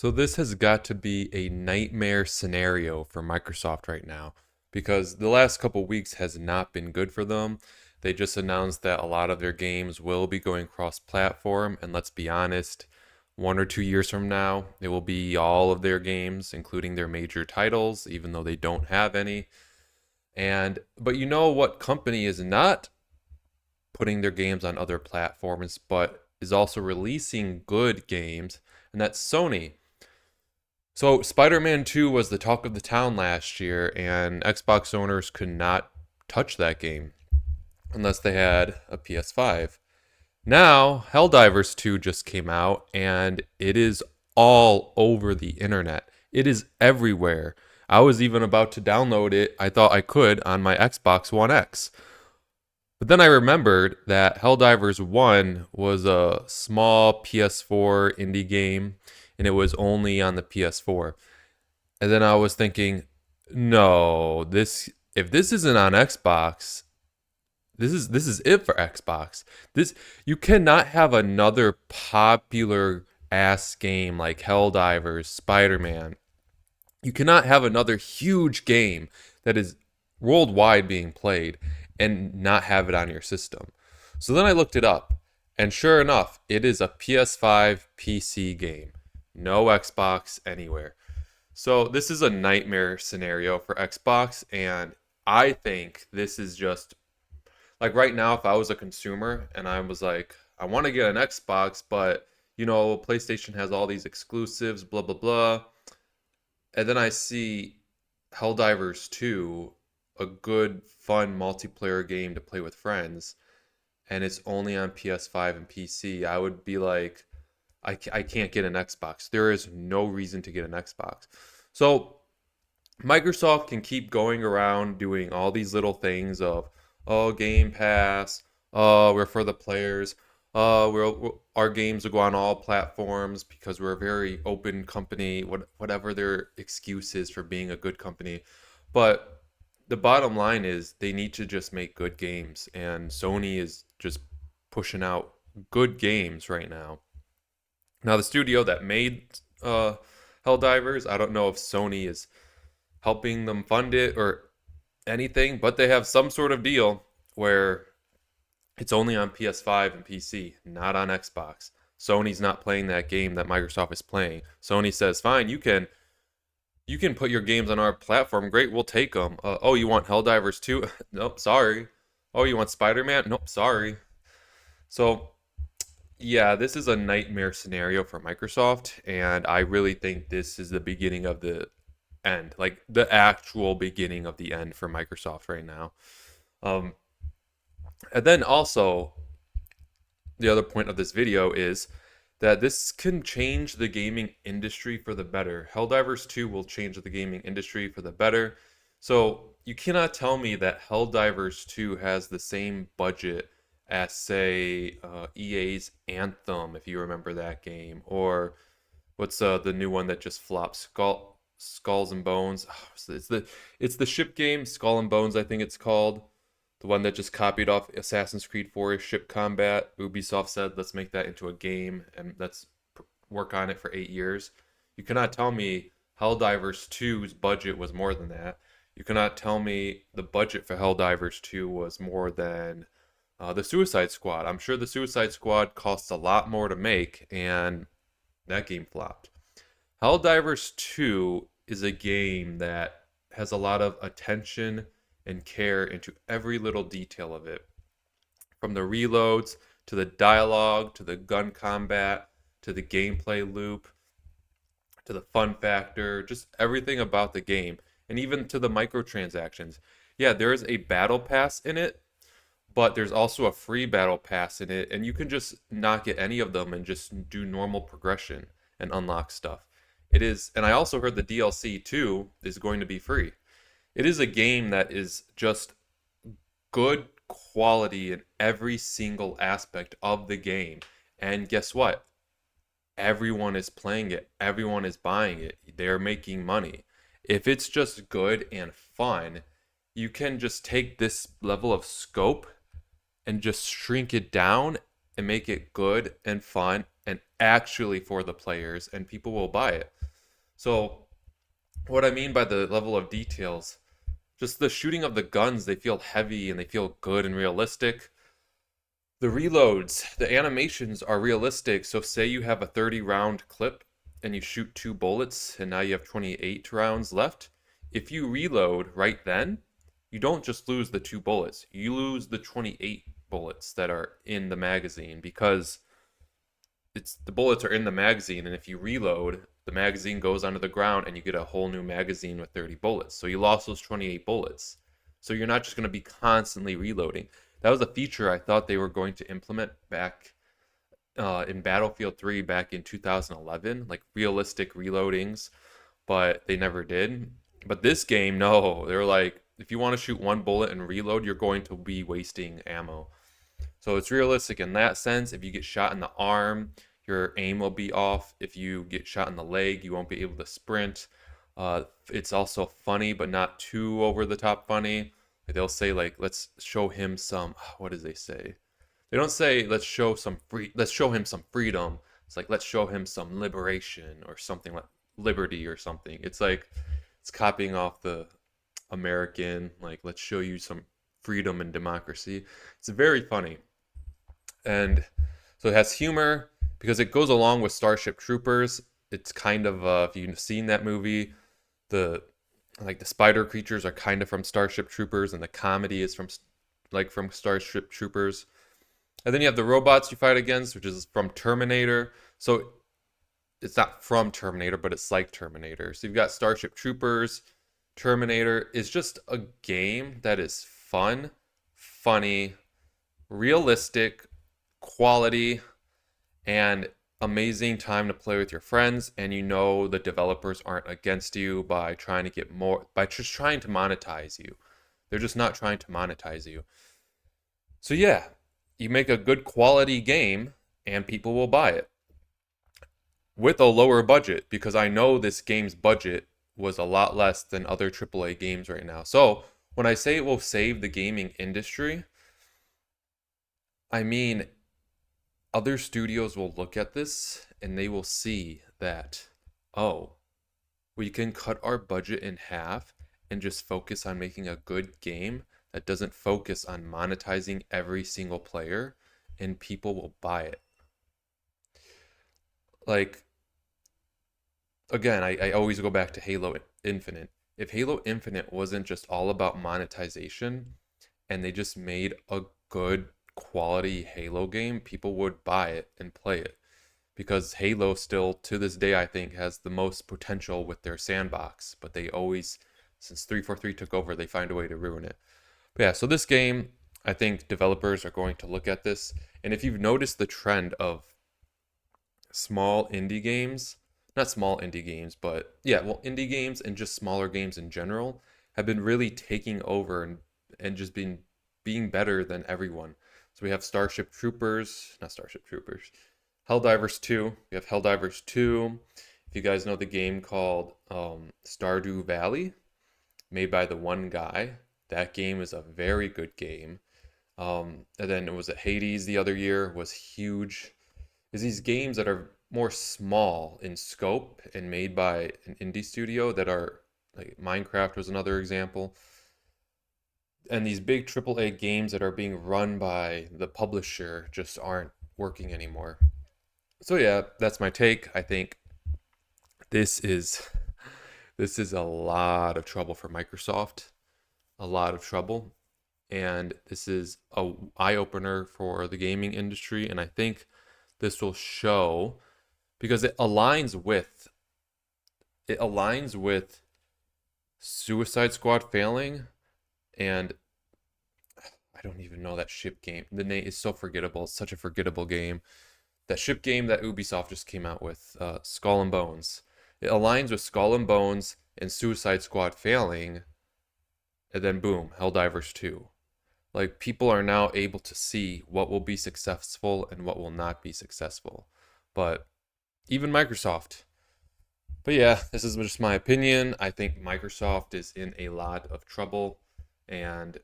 So this has got to be a nightmare scenario for Microsoft right now because the last couple weeks has not been good for them. They just announced that a lot of their games will be going cross-platform, and let's be honest, 1 or 2 years from now, it will be all of their games, including their major titles, even though they don't have any. But you know what company is not putting their games on other platforms, but is also releasing good games, and that's Sony. So, Spider-Man 2 was the talk of the town last year, and Xbox owners could not touch that game unless they had a PS5. Now, Helldivers 2 just came out, and it is all over the internet. It is everywhere. I was even about to download it. I thought I could on my Xbox One X. But then I remembered that Helldivers 1 was a small PS4 indie game, and it was only on the PS4. And then I was thinking, no, this if this isn't on Xbox, this is it for Xbox. This you cannot have another popular ass game like Helldivers, Spider-Man. You cannot have another huge game that is worldwide being played and not have it on your system. So then I looked it up, and sure enough, it is a PS5 PC game. No Xbox anywhere. So this is a nightmare scenario for Xbox, and I think this is just like right now, if I was a consumer and I was like, I want to get an Xbox, but PlayStation has all these exclusives, blah blah blah. And then I see Helldivers 2, a good, fun multiplayer game to play with friends, and it's only on PS5 and PC. I would be like, I can't get an Xbox. There is no reason to get an Xbox. So Microsoft can keep going around doing all these little things of, oh, Game Pass, we're for the players, our games will go on all platforms because we're a very open company, whatever their excuse is for being a good company. But the bottom line is they need to just make good games, and Sony is just pushing out good games right now. Now, the studio that made Helldivers, I don't know if Sony is helping them fund it or anything, but they have some sort of deal where it's only on PS5 and PC, not on Xbox. Sony's not playing that game that Microsoft is playing. Sony says, "Fine, you can put your games on our platform. Great, we'll take them." Oh, you want Helldivers 2? Nope, sorry. Oh, you want Spider-Man? Nope, sorry. So, yeah, this is a nightmare scenario for Microsoft, and I really think this is the beginning of the end, like the actual beginning of the end for Microsoft right now. Um, and then also, the other point of this video is that this can change the gaming industry for the better. Helldivers 2 will change the gaming industry for the better. So you cannot tell me that Helldivers 2 has the same budget as, say, EA's Anthem, if you remember that game, or what's the new one that just flopped? Skulls and Bones. It's the ship game, Skull and Bones, I think it's called. The one that just copied off Assassin's Creed 4's ship combat. Ubisoft said, let's make that into a game and let's work on it for 8 years. You cannot tell me Helldivers 2's budget was more than that. You cannot tell me the budget for Helldivers 2 was more than the Suicide Squad. I'm sure the Suicide Squad costs a lot more to make, and that game flopped. Helldivers 2 is a game that has a lot of attention and care into every little detail of it. From the reloads, to the dialogue, to the gun combat, to the gameplay loop, to the fun factor, just everything about the game, and even to the microtransactions. Yeah, there is a battle pass in it, but there's also a free battle pass in it, and you can just not get any of them and just do normal progression and unlock stuff. It is, and I also heard the DLC too is going to be free. It is a game that is just good quality in every single aspect of the game. And guess what? Everyone is playing it, everyone is buying it, they're making money. If it's just good and fun, you can just take this level of scope and just shrink it down and make it good and fun and actually for the players, and people will buy it. So, what I mean by the level of details, just the shooting of the guns, they feel heavy and they feel good and realistic. The reloads, the animations are realistic. So, say you have a 30 round clip and you shoot 2 bullets, and now you have 28 rounds left. If you reload right then, you don't just lose the 2 bullets, you lose the 28 bullets that are in the magazine because it's the bullets are in the magazine, and if you reload, the magazine goes onto the ground and you get a whole new magazine with 30 bullets. So you lost those 28 bullets. So you're not just going to be constantly reloading. That was a feature I thought they were going to implement back in Battlefield 3 back in 2011, like realistic reloadings, but they never did. But this game, no, they're like, if you want to shoot 1 bullet and reload, you're going to be wasting ammo. So it's realistic in that sense. If you get shot in the arm, your aim will be off. If you get shot in the leg, you won't be able to sprint. It's also funny, but not too over the top funny. They'll say like, let's show him some. What does they say? They don't say let's show him some freedom. It's like let's show him some liberation or something like liberty or something. It's like it's copying off the American, like let's show you some freedom and democracy. It's very funny. And so it has humor because it goes along with Starship Troopers. It's kind of if you've seen that movie, the like the spider creatures are kind of from Starship Troopers, and the comedy is from Starship Troopers. And then you have the robots you fight against, which is from Terminator. So it's not from Terminator, but it's like Terminator. So you've got Starship Troopers. Terminator is just a game that is fun, funny, realistic, quality, and amazing time to play with your friends. And you know the developers aren't against you by trying to get more, by just trying to monetize you. They're just not trying to monetize you. So yeah, you make a good quality game and people will buy it with a lower budget, because I know this game's budget was a lot less than other AAA games right now. So when I say it will save the gaming industry, I mean other studios will look at this and they will see that, oh, we can cut our budget in half and just focus on making a good game that doesn't focus on monetizing every single player, and people will buy it. Like, again, I always go back to Halo Infinite. If Halo Infinite wasn't just all about monetization and they just made a good quality Halo game, people would buy it and play it. Because Halo still, to this day, I think, has the most potential with their sandbox. But they always, since 343 took over, they find a way to ruin it. But yeah, so this game, I think developers are going to look at this. And if you've noticed the trend of small indie games, not small indie games, but yeah, well, indie games and just smaller games in general have been really taking over and just being better than everyone. So we have Starship Troopers, not Starship Troopers, Helldivers 2. We have Helldivers 2. If you guys know the game called Stardew Valley, made by the one guy, that game is a very good game. And then it was at Hades the other year, was huge. Is these games that are more small in scope and made by an indie studio that are like Minecraft was another example. And these big AAA games that are being run by the publisher just aren't working anymore. So yeah, that's my take. I think this is this is a lot of trouble for Microsoft, a lot of trouble, and this is a eye opener for the gaming industry. And I think this will show because it aligns with Suicide Squad failing, and I don't even know that ship game. The name is so forgettable. It's such a forgettable game. That ship game that Ubisoft just came out with, Skull and Bones. It aligns with Skull and Bones and Suicide Squad failing, and then boom, Helldivers 2. Like, people are now able to see what will be successful and what will not be successful. But even Microsoft. But yeah, this is just my opinion. I think Microsoft is in a lot of trouble, and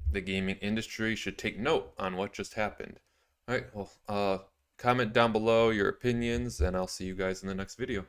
the gaming industry should take note on what just happened. All right, well, Comment down below your opinions, and I'll see you guys in the next video.